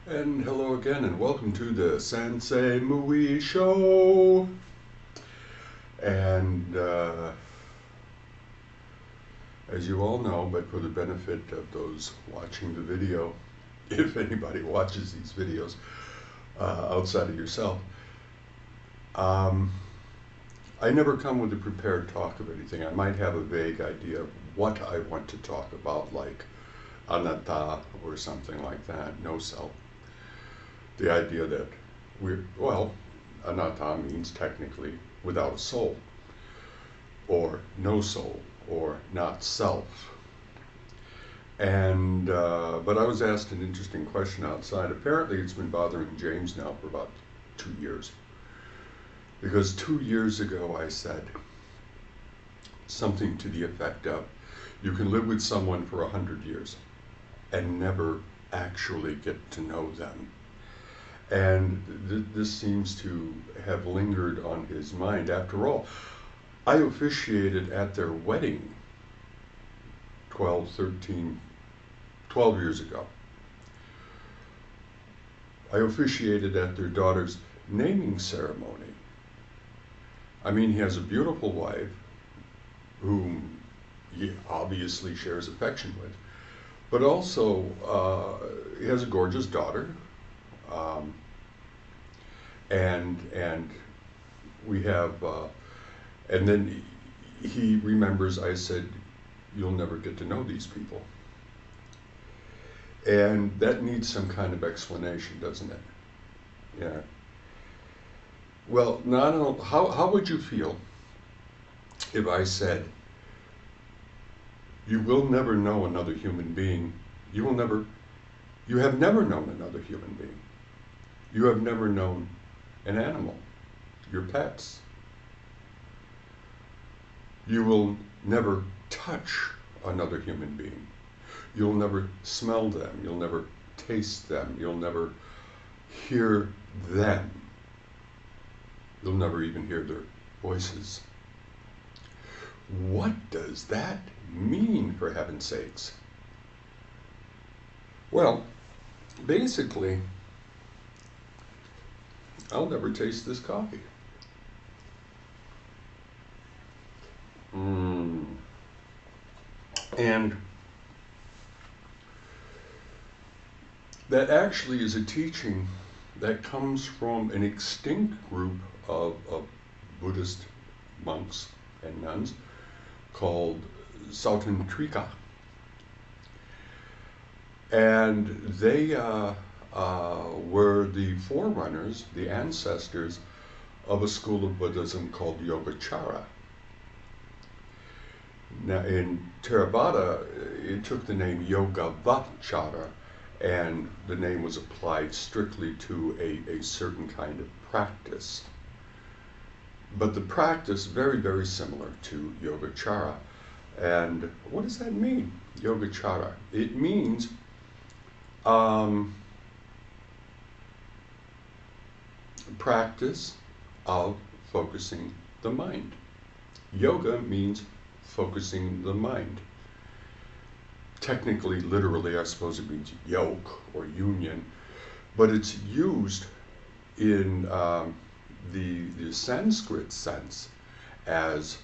And hello again, and welcome to the Sensei Mui Show. And as you all know, but for the benefit of those watching the video, if anybody watches these videos outside of yourself, I never come with a prepared talk of anything. I might have a vague idea of what I want to talk about, like anatta or something like that, no self. The idea that anatta means technically without a soul, or no soul, or not self. And but I was asked an interesting question outside. Apparently, it's been bothering James now for about 2 years, because 2 years ago I said something to the effect of, "You can live with someone for 100 years and never actually get to know them." And this seems to have lingered on his mind. After all, I officiated at their wedding 12 years ago. I officiated at their daughter's naming ceremony. I mean, he has a beautiful wife whom he obviously shares affection with, but also he has a gorgeous daughter. And we have, and then he remembers I said, "You'll never get to know these people." And that needs some kind of explanation, doesn't it? Yeah. Well, now I don't know, how would you feel if I said, "You will never know another human being. You have never known another human being. You have never known an animal, your pets. You will never touch another human being. You'll never smell them. You'll never taste them. You'll never hear them. You'll never even hear their voices." What does that mean, for heaven's sakes? Well, basically, I'll never taste this coffee. And that actually is a teaching that comes from an extinct group of Buddhist monks and nuns called Sautantrika. And they were the forerunners, the ancestors of a school of Buddhism called Yogacara. Now, in Theravada, it took the name Yogavachara, and the name was applied strictly to a certain kind of practice. But the practice, very, very similar to Yogacara. And what does that mean, Yogacara? It means practice of focusing the mind. Yoga means focusing the mind. Technically, literally, I suppose it means yoke or union, but it's used in the Sanskrit sense as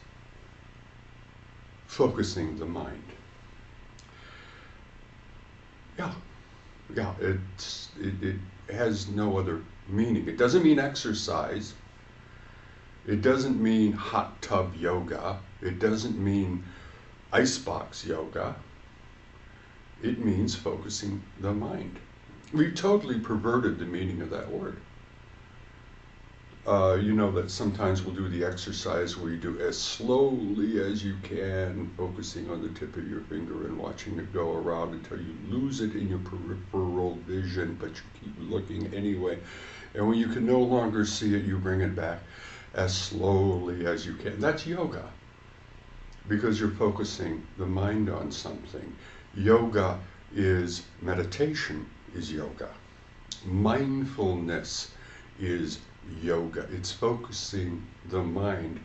focusing the mind. Yeah, it has no other meaning. It doesn't mean exercise. It doesn't mean hot tub yoga. It doesn't mean icebox yoga. It means focusing the mind. We've totally perverted the meaning of that word. You know that sometimes we'll do the exercise where you do as slowly as you can, focusing on the tip of your finger and watching it go around until you lose it in your peripheral vision, but you keep looking anyway. And when you can no longer see it, you bring it back as slowly as you can. That's yoga, because you're focusing the mind on something. Yoga is meditation, is yoga. Mindfulness is yoga. It's focusing the mind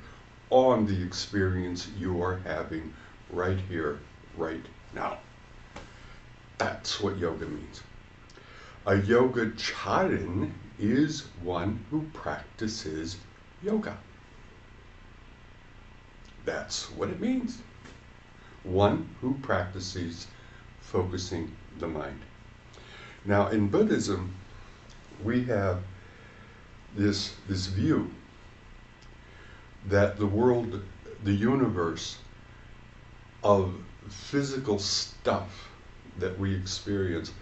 on the experience you are having right here, right now. That's what yoga means. A yogacharan is one who practices yoga. That's what it means. One who practices focusing the mind. Now, in Buddhism, we have this view that the world, the universe of physical stuff that we experience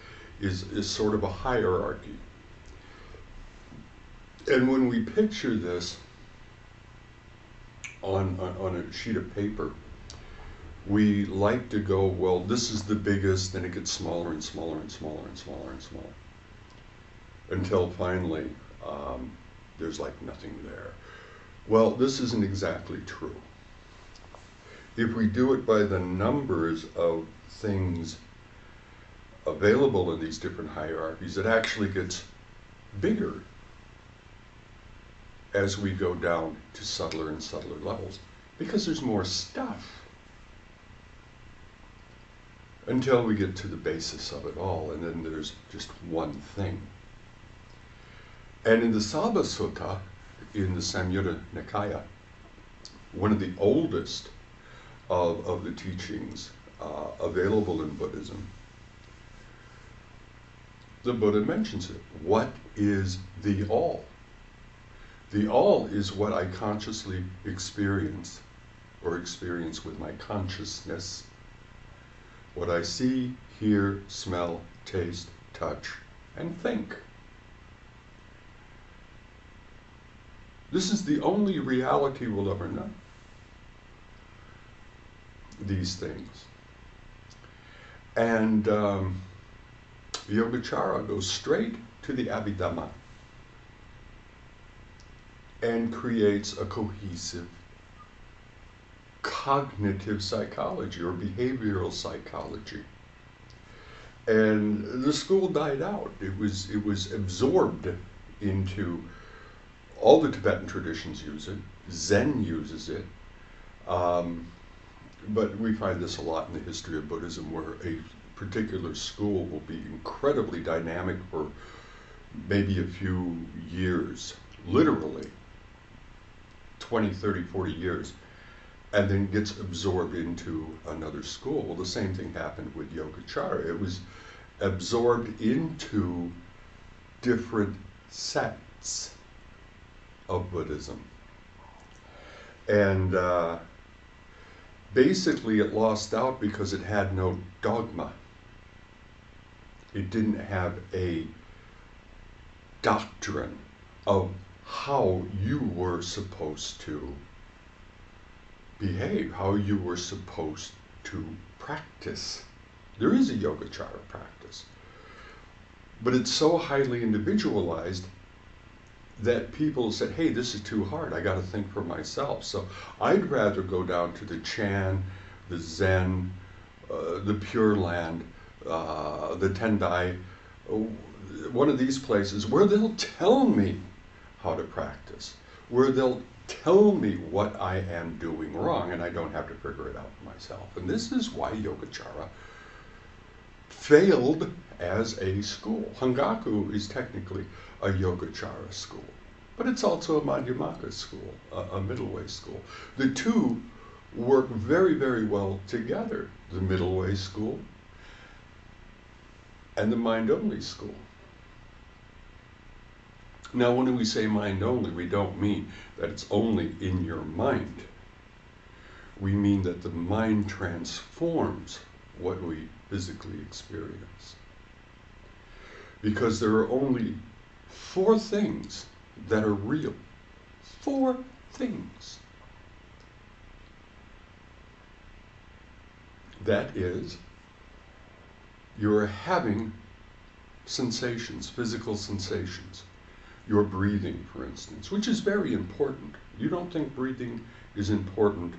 is sort of a hierarchy. And when we picture this on a sheet of paper, we like to go, well, this is the biggest, then it gets smaller and smaller and smaller and smaller and smaller, until finally there's like nothing there. Well, this isn't exactly true. If we do it by the numbers of things available in these different hierarchies, it actually gets bigger as we go down to subtler and subtler levels, because there's more stuff, until we get to the basis of it all, and then there's just one thing. And in the Sabha Sutta, in the Samyutta Nikaya, one of the oldest of the teachings available in Buddhism, the Buddha mentions it. What is the all? The all is what I consciously experience, or experience with my consciousness. What I see, hear, smell, taste, touch, and think. This is the only reality we'll ever know. These things. And Yogacara goes straight to the Abhidhamma and creates a cohesive cognitive psychology or behavioral psychology. And the school died out. It was absorbed into, all the Tibetan traditions use it, Zen uses it, but we find this a lot in the history of Buddhism, where a particular school will be incredibly dynamic for maybe a few years, literally 20, 30, 40 years, and then gets absorbed into another school. Well, the same thing happened with Yogacara. It was absorbed into different sects of Buddhism. And basically it lost out because it had no dogma. It didn't have a doctrine of how you were supposed to behave, how you were supposed to practice. There is a Yogacara practice, but it's so highly individualized that people said, hey, this is too hard, I got to think for myself. So I'd rather go down to the Chan, the Zen, the Pure Land, the Tendai, one of these places where they'll tell me how to practice, where they'll tell me what I am doing wrong, and I don't have to figure it out for myself. And this is why Yogacara failed as a school. Hangaku is technically a Yogacara school, but it's also a Madhyamaka school, a middle way school. The two work very, very well together, the middle way school and the mind-only school. Now, when we say mind-only, we don't mean that it's only in your mind. We mean that the mind transforms what we physically experience. Because there are only 4 things that are real. 4 things. That is, you're having sensations, physical sensations. Your breathing, for instance, which is very important. You don't think breathing is important,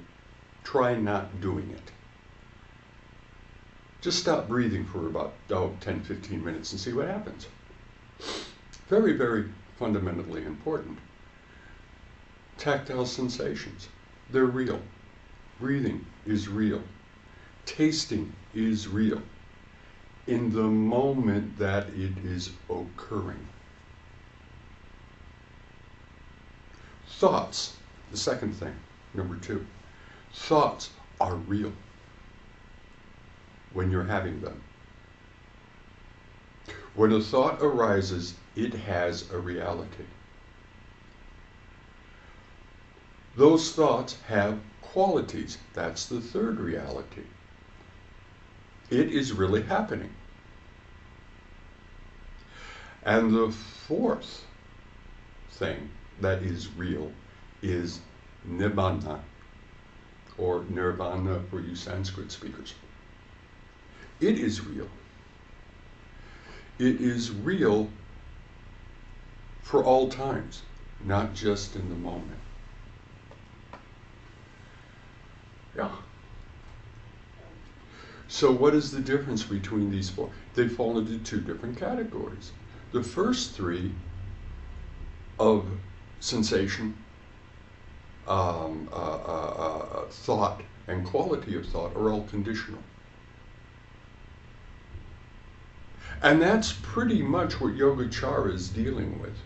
try not doing it. Just stop breathing for about 10, 15 minutes and see what happens. Very, very fundamentally important. Tactile sensations, they're real. Breathing is real. Tasting is real. in the moment that it is occurring. Thoughts, the second thing, number 2. Thoughts are real when you're having them. When a thought arises, it has a reality. Those thoughts have qualities. That's the third reality. It is really happening. And the fourth thing that is real is nibbana, or nirvana for you Sanskrit speakers. It is real. It is real for all times, not just in the moment. Yeah. So what is the difference between these four? They fall into 2 different categories. The first 3 of sensation, thought, and quality of thought are all conditional. And that's pretty much what Yogacara is dealing with,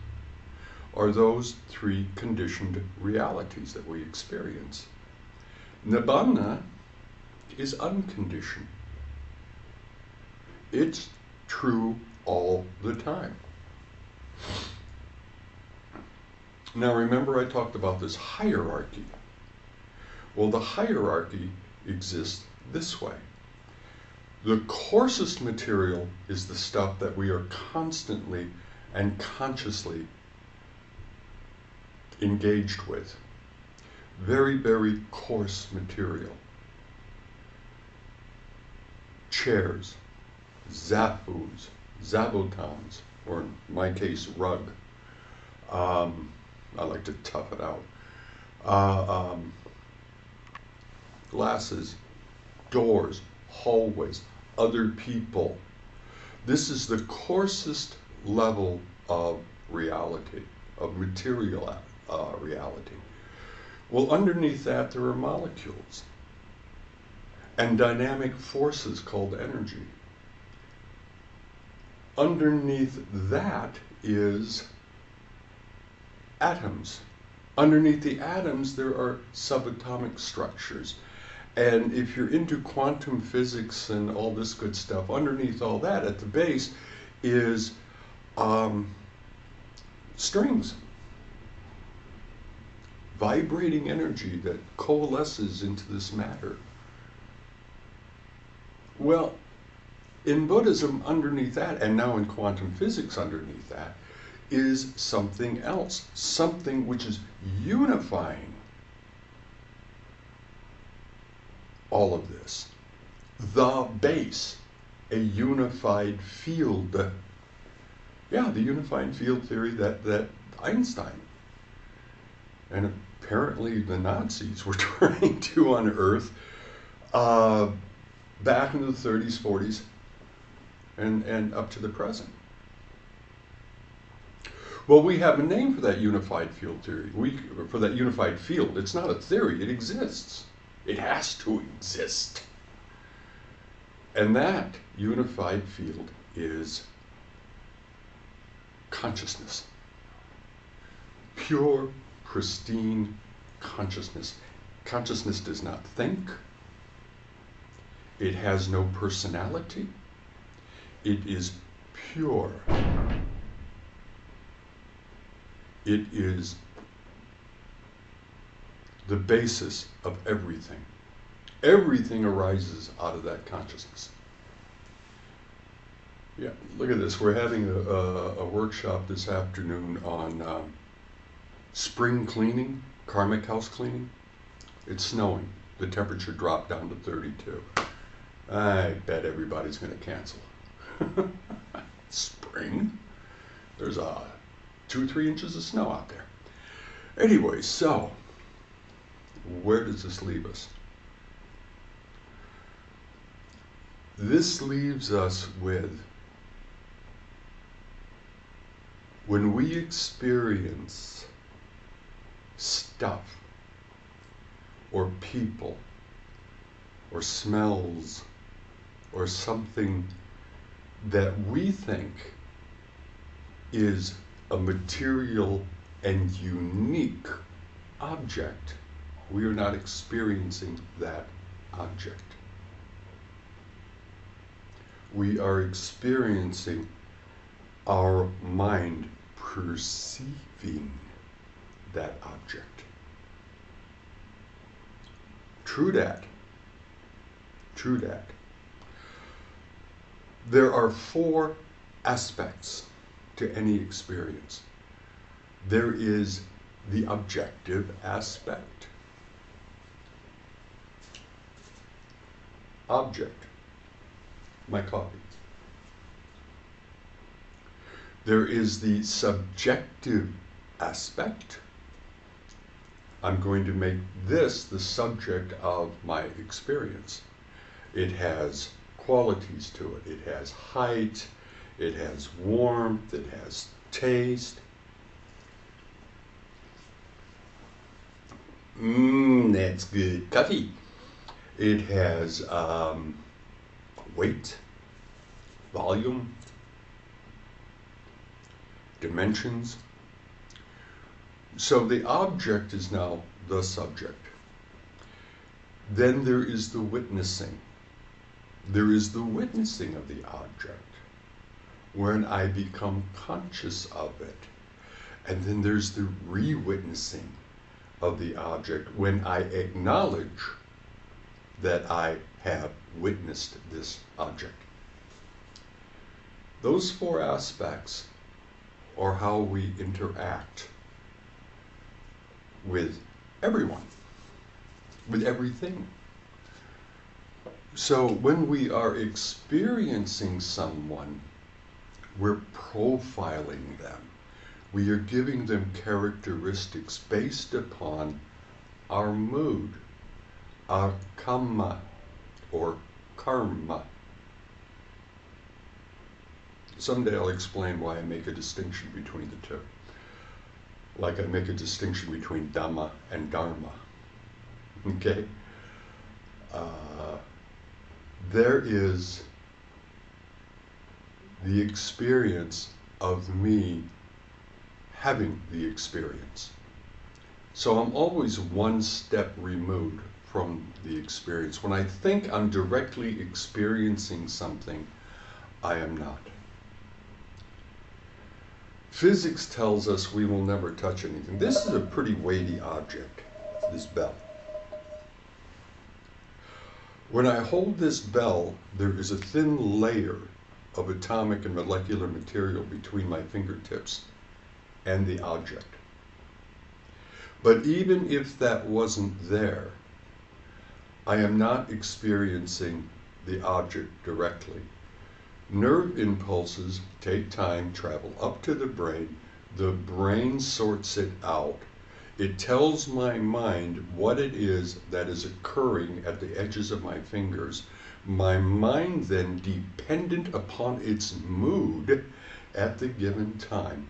are those 3 conditioned realities that we experience. Nibbana is unconditioned. It's true all the time. Now remember I talked about this hierarchy. Well, the hierarchy exists this way. The coarsest material is the stuff that we are constantly and consciously engaged with. Very, very coarse material. Chairs, zapus, zabotons, or in my case, rug. I like to tough it out. Glasses, doors, hallways, other people. This is the coarsest level of reality, of material reality. Well, underneath that there are molecules and dynamic forces called energy. Underneath that is atoms. Underneath the atoms there are subatomic structures. And if you're into quantum physics and all this good stuff, underneath all that at the base is strings. Vibrating energy that coalesces into this matter. Well, in Buddhism, underneath that, and now in quantum physics underneath that, is something else, something which is unifying all of this. The base, a unified field. Yeah, the unified field theory that Einstein and apparently the Nazis were trying to unearth back in the 30s, 40s, and up to the present. Well, we have a name for that unified field theory. For that unified field, it's not a theory, it exists. It has to exist. And that unified field is consciousness. Pure, pristine consciousness. Consciousness does not think. It has no personality. It is pure. It is the basis of everything. Everything arises out of that consciousness. Yeah, look at this. We're having a workshop this afternoon on spring cleaning, karmic house cleaning. It's snowing. The temperature dropped down to 32. I bet everybody's going to cancel. Spring? There's 2-3 inches of snow out there. Anyway, so where does this leave us? This leaves us with, when we experience stuff or people or smells or something that we think is a material and unique object, we are not experiencing that object. We are experiencing our mind perceiving that object. True that. True that. There are 4 aspects to any experience. There is the objective aspect. Object. My coffee. There is the subjective aspect. I'm going to make this the subject of my experience. It has qualities to it. It has height, it has warmth, it has taste. That's good coffee. It has weight, volume, dimensions. So the object is now the subject. Then there is the witnessing. There is the witnessing of the object, when I become conscious of it. And then there's the re-witnessing of the object, when I acknowledge that I have witnessed this object. Those 4 aspects are how we interact with everyone, with everything. So when we are experiencing someone, we're profiling them. We are giving them characteristics based upon our mood, our kamma or karma. Someday I'll explain why I make a distinction between the 2. Like I make a distinction between Dhamma and Dharma. Okay? There is the experience of me having the experience. So I'm always one step removed from the experience. When I think I'm directly experiencing something, I am not. Physics tells us we will never touch anything. This is a pretty weighty object, this bell. When I hold this bell, there is a thin layer of atomic and molecular material between my fingertips and the object. But even if that wasn't there, I am not experiencing the object directly. Nerve impulses take time, travel up to the brain sorts it out. It tells my mind what it is that is occurring at the edges of my fingers. My mind then, dependent upon its mood at the given time,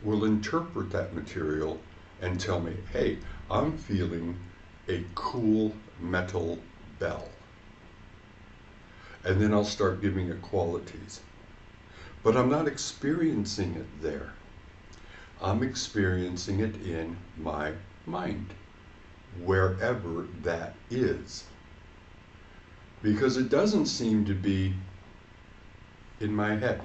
will interpret that material and tell me, hey, I'm feeling a cool metal bell. And then I'll start giving it qualities. But I'm not experiencing it there. I'm experiencing it in my mind, wherever that is. Because it doesn't seem to be in my head.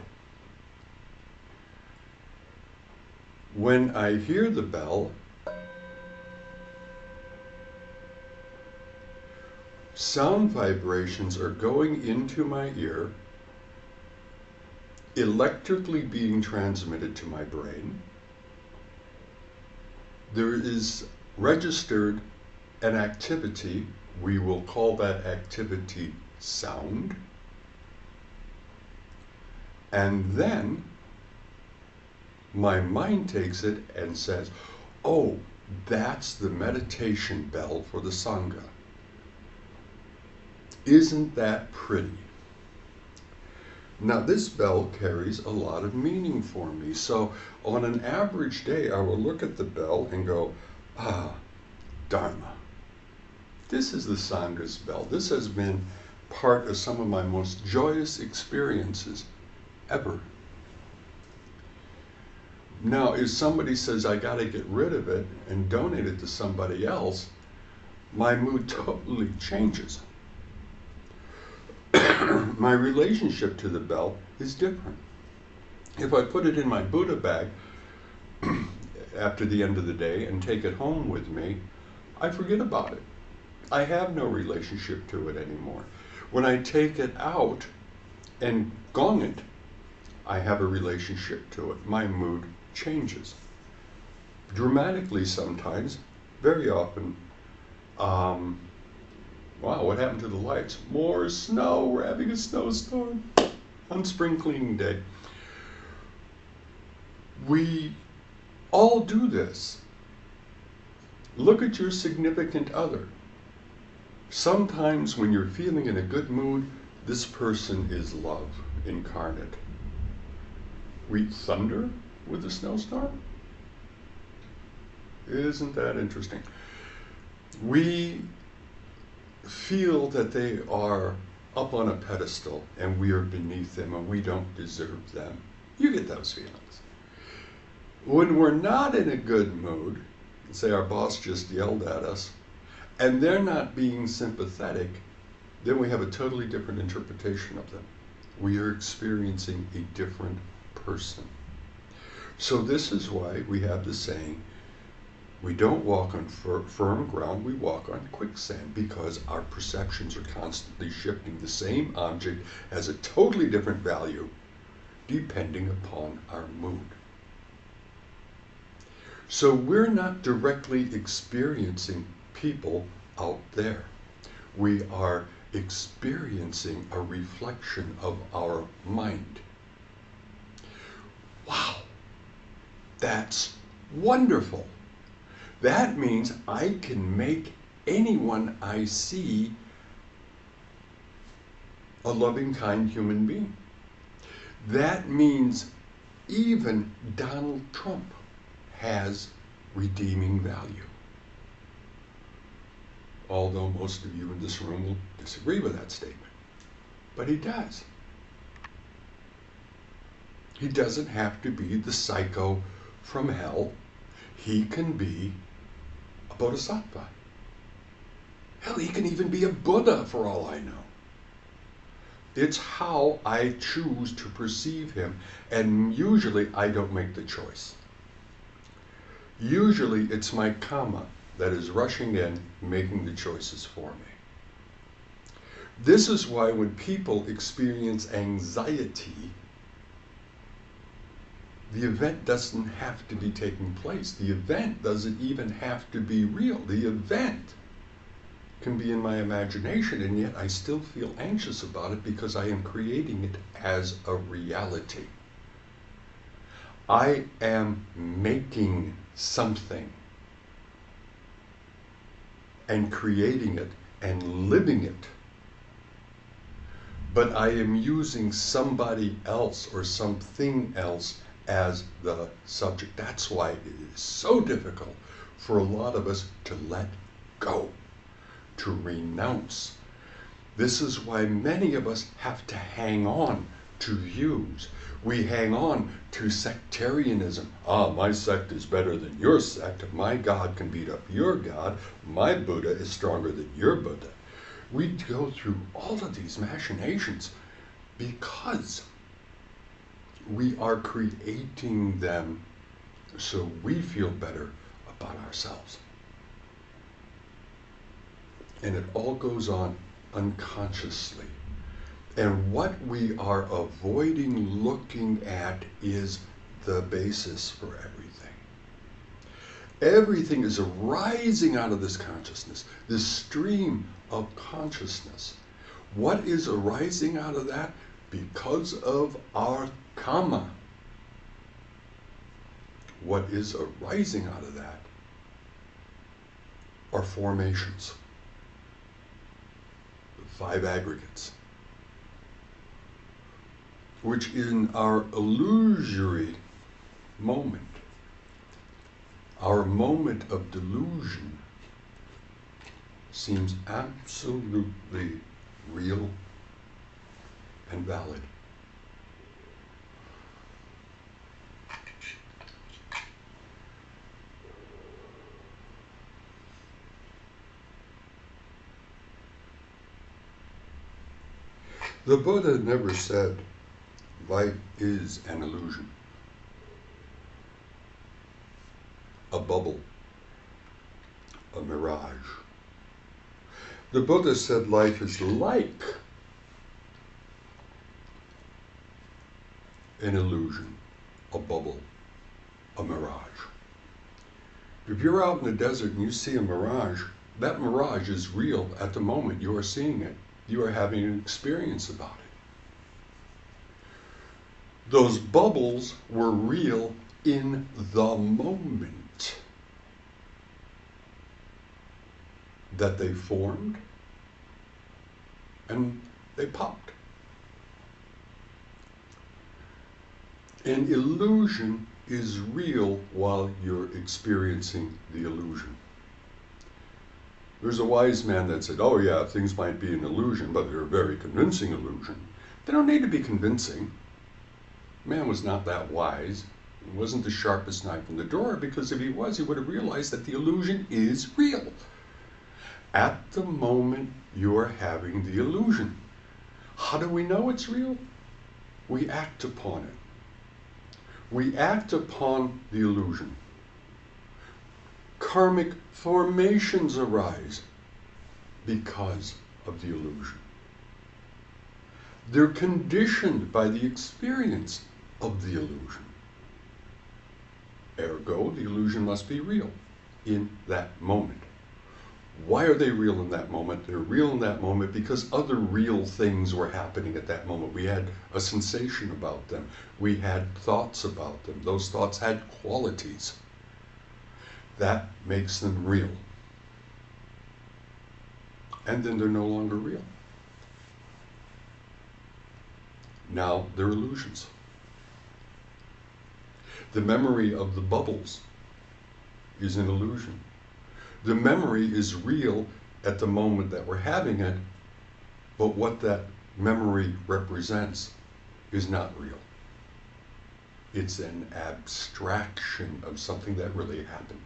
When I hear the bell, sound vibrations are going into my ear, electrically being transmitted to my brain. There is registered an activity, we will call that activity sound. And then my mind takes it and says, oh, that's the meditation bell for the Sangha. Isn't that pretty? Now this bell carries a lot of meaning for me. So on an average day, I will look at the bell and go, ah, Dharma. This is the Sangha's bell. This has been part of some of my most joyous experiences ever. Now, if somebody says I got to get rid of it and donate it to somebody else, my mood totally changes. My relationship to the bell is different. If I put it in my Buddha bag after the end of the day and take it home with me, I forget about it. I have no relationship to it anymore. When I take it out and gong it, I have a relationship to it. My mood changes. Dramatically sometimes, very often. Wow, what happened to the lights? More snow. We're having a snowstorm on spring cleaning day. We all do this. Look at your significant other. Sometimes when you're feeling in a good mood, this person is love incarnate. We thunder with a snowstorm? Isn't that interesting? We feel that they are up on a pedestal and we are beneath them and we don't deserve them. You get those feelings. When we're not in a good mood, say our boss just yelled at us, and they're not being sympathetic, then we have a totally different interpretation of them. We are experiencing a different person. So this is why we have the saying, we don't walk on firm ground, we walk on quicksand, because our perceptions are constantly shifting. The same object has a totally different value depending upon our mood. So we're not directly experiencing people out there. We are experiencing a reflection of our mind. Wow, that's wonderful. That means I can make anyone I see a loving, kind human being. That means even Donald Trump has redeeming value. Although most of you in this room will disagree with that statement. But he does. He doesn't have to be the psycho from hell. He can be a bodhisattva. Hell, he can even be a Buddha for all I know. It's how I choose to perceive him, and usually I don't make the choice. Usually it's my karma that is rushing in, making the choices for me. This is why when people experience anxiety, the event doesn't have to be taking place. The event doesn't even have to be real. The event can be in my imagination, and yet I still feel anxious about it because I am creating it as a reality. I am making something and creating it and living it. But I am using somebody else or something else as the subject. That's why it is so difficult for a lot of us to let go, to renounce. This is why many of us have to hang on to views. We hang on to sectarianism. My sect is better than your sect. My God can beat up your God. My Buddha is stronger than your Buddha. We go through all of these machinations because we are creating them so we feel better about ourselves. And it all goes on unconsciously. And what we are avoiding looking at is the basis for everything. Everything is arising out of this consciousness, this stream of consciousness. What is arising out of that? Because of our karma. What is arising out of that are formations, the 5 aggregates, which in our illusory moment, our moment of delusion, seems absolutely real and valid. The Buddha never said life is an illusion, a bubble, a mirage. The Buddha said life is like an illusion, a bubble, a mirage. If you're out in the desert and you see a mirage, that mirage is real at the moment you are seeing it. You are having an experience about it. Those bubbles were real in the moment that they formed and they popped. An illusion is real while you're experiencing the illusion. There's a wise man that said, oh yeah, things might be an illusion, but they're a very convincing illusion. They don't need to be convincing. Man was not that wise. He wasn't the sharpest knife in the drawer, because if he was, he would have realized that the illusion is real. At the moment you're having the illusion. How do we know it's real? We act upon it. We act upon the illusion. Karmic formations arise because of the illusion. They're conditioned by the experience of the illusion. Ergo, the illusion must be real in that moment. Why are they real in that moment? They're real in that moment because other real things were happening at that moment. We had a sensation about them. We had thoughts about them. Those thoughts had qualities. That makes them real. And then they're no longer real. Now they're illusions. The memory of the bubbles is an illusion. The memory is real at the moment that we're having it, but what that memory represents is not real. It's an abstraction of something that really happened.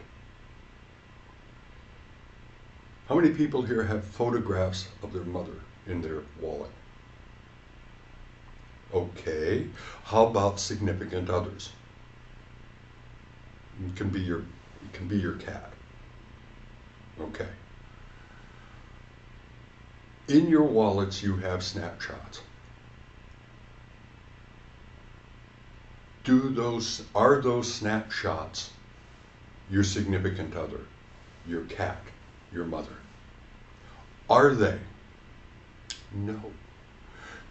How many people here have photographs of their mother in their wallet? Okay. How about significant others? It can be your cat. Okay. In your wallets you have snapshots. Are those snapshots your significant other, your cat, your mother? Are they? No.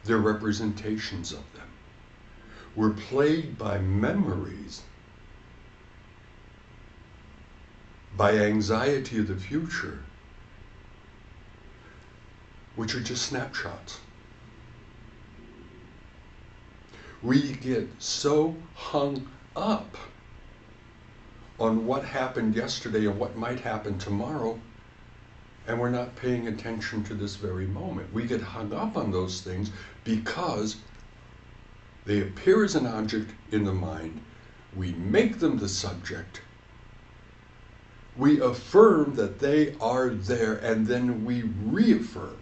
They're representations of them. We're plagued by memories, by anxiety of the future, which are just snapshots. We get so hung up on what happened yesterday and what might happen tomorrow, and we're not paying attention to this very moment. We get hung up on those things because they appear as an object in the mind. We make them the subject. We affirm that they are there, and then we reaffirm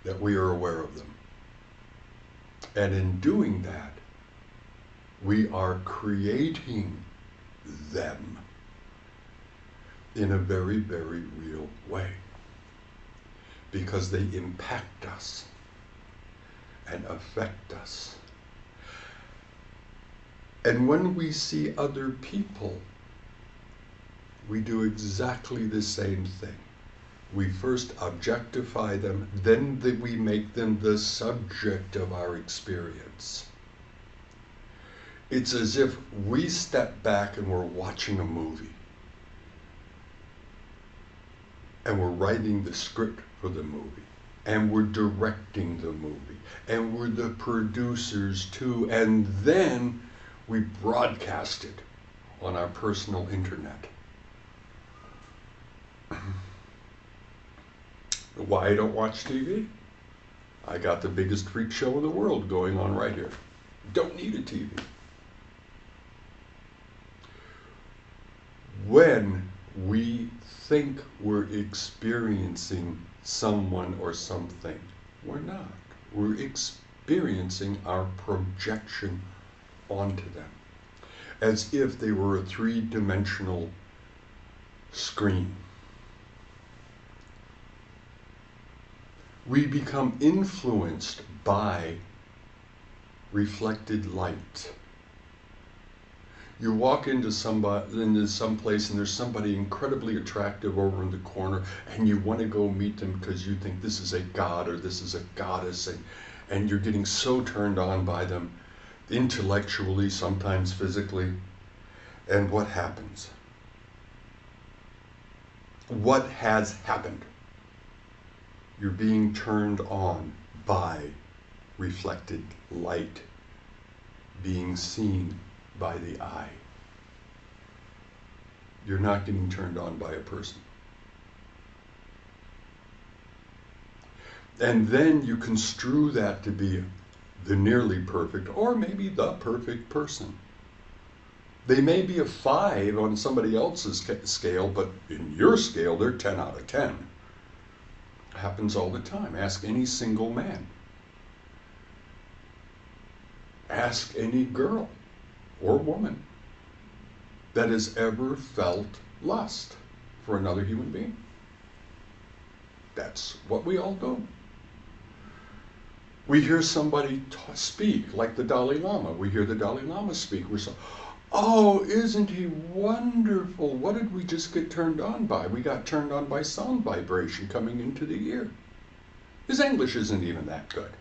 that we are aware of them. And in doing that, we are creating them in a very, very real way, because they impact us and affect us. And when we see other people, we do exactly the same thing. We first objectify them, then we make them the subject of our experience. It's as if we step back and we're watching a movie. And we're writing the script for the movie. And we're directing the movie. And we're the producers too. And then we broadcast it on our personal internet. Why I don't watch TV? I got the biggest freak show in the world going on right here. Don't need a TV. When we think we're experiencing someone or something, we're not. We're experiencing our projection onto them, as if they were a three-dimensional screen. We become influenced by reflected light. You walk into some place and there's somebody incredibly attractive over in the corner, and you want to go meet them because you think this is a god or this is a goddess, and you're getting so turned on by them, intellectually, sometimes physically. And what happens? What has happened? You're being turned on by reflected light being seen by the eye. You're not getting turned on by a person. And then you construe that to be the nearly perfect, or maybe the perfect person. They may be a 5 on somebody else's scale, but in your scale, they're 10 out of 10. Happens all the time. Ask any single man. Ask any girl or woman that has ever felt lust for another human being. That's what we all do. We hear somebody speak, like the Dalai Lama. We hear the Dalai Lama speak. We're so, oh, isn't he wonderful? What did we just get turned on by? We got turned on by sound vibration coming into the ear. His English isn't even that good.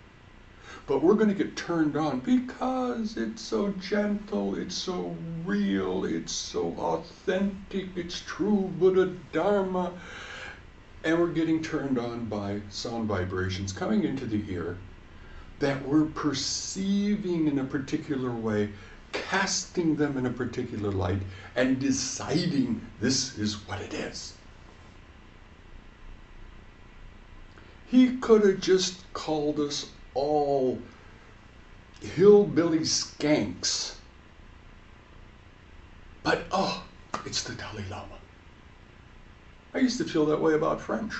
But we're going to get turned on because it's so gentle, it's so real, it's so authentic, it's true Buddha Dharma. And we're getting turned on by sound vibrations coming into the ear that we're perceiving in a particular way, casting them in a particular light, and deciding this is what it is. He could have just called us all hillbilly skanks. But, oh, it's the Dalai Lama. I used to feel that way about French.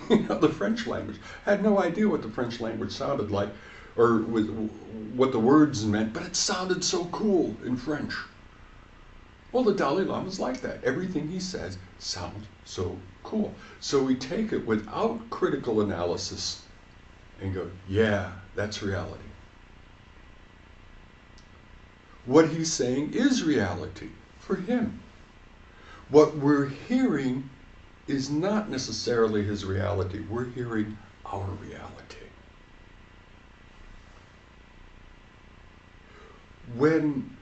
The French language. I had no idea what the French language sounded like, or what the words meant, but it sounded so cool in French. Well, the Dalai Lama's like that. Everything he says sounds so cool. So we take it without critical analysis and go, yeah, that's reality. What he's saying is reality for him. What we're hearing is not necessarily his reality. We're hearing our reality. When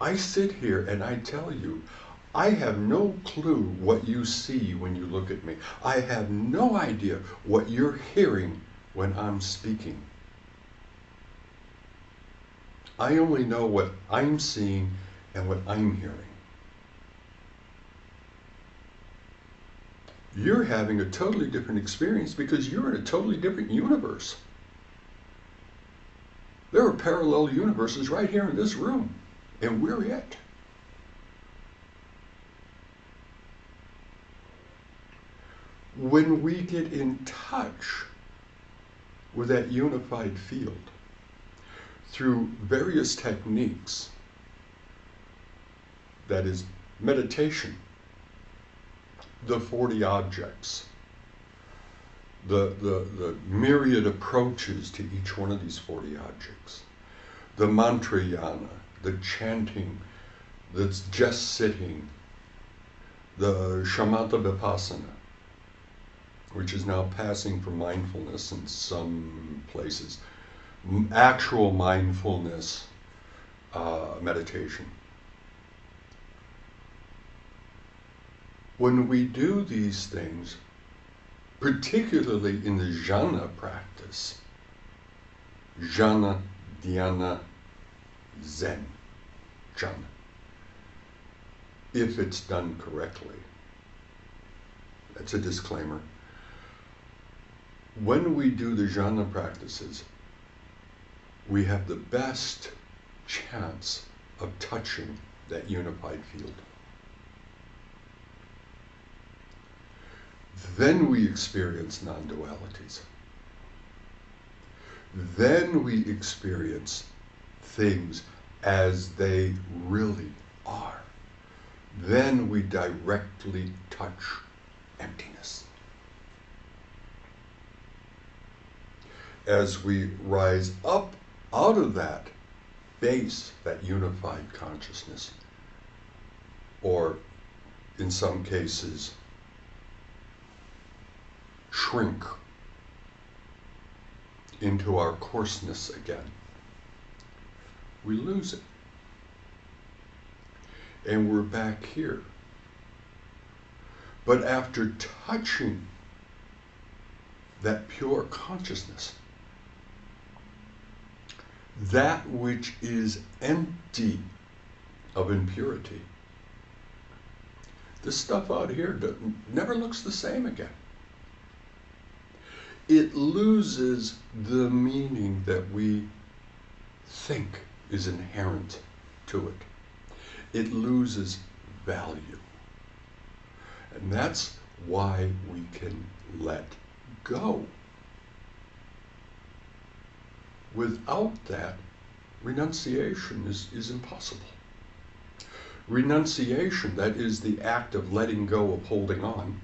I sit here and I tell you, I have no clue what you see when you look at me. I have no idea what you're hearing when I'm speaking. I only know what I'm seeing and what I'm hearing. You're having a totally different experience because you're in a totally different universe. There are parallel universes right here in this room, and we're it. When we get in touch with that unified field through various techniques, that is meditation, the 40 objects, the myriad approaches to each one of these 40 objects, the mantra yana, the chanting that's just sitting, the shamatha vipassana, which is now passing for mindfulness in some places, actual mindfulness meditation. When we do these things, particularly in the jhana practice, jhana, dhyana, zen, jhana, if it's done correctly, That's a disclaimer. When we do the jhana practices, we have the best chance of touching that unified field. Then we experience non-dualities. Then we experience things as they really are. Then we directly touch emptiness. As we rise up out of that base, that unified consciousness, or in some cases, shrink into our coarseness again, we lose it. And we're back here. But after touching that pure consciousness, that which is empty of impurity, this stuff out here never looks the same again. It loses the meaning that we think is inherent to it. It loses value. And that's why we can let go. Without that, renunciation is impossible. Renunciation, that is the act of letting go of holding on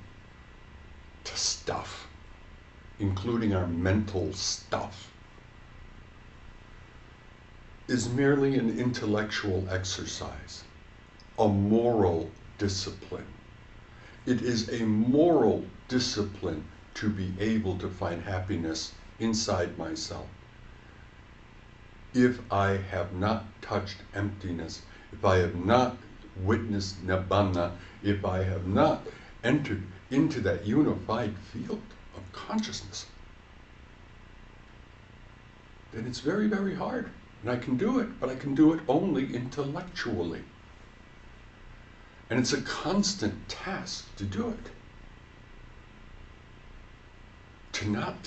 to stuff, including our mental stuff, is merely an intellectual exercise, a moral discipline. It is a moral discipline to be able to find happiness inside myself. If I have not touched emptiness, if I have not witnessed nibbana, if I have not entered into that unified field of consciousness, then it's very, very hard. And I can do it, but I can do it only intellectually. And it's a constant task to do it. To not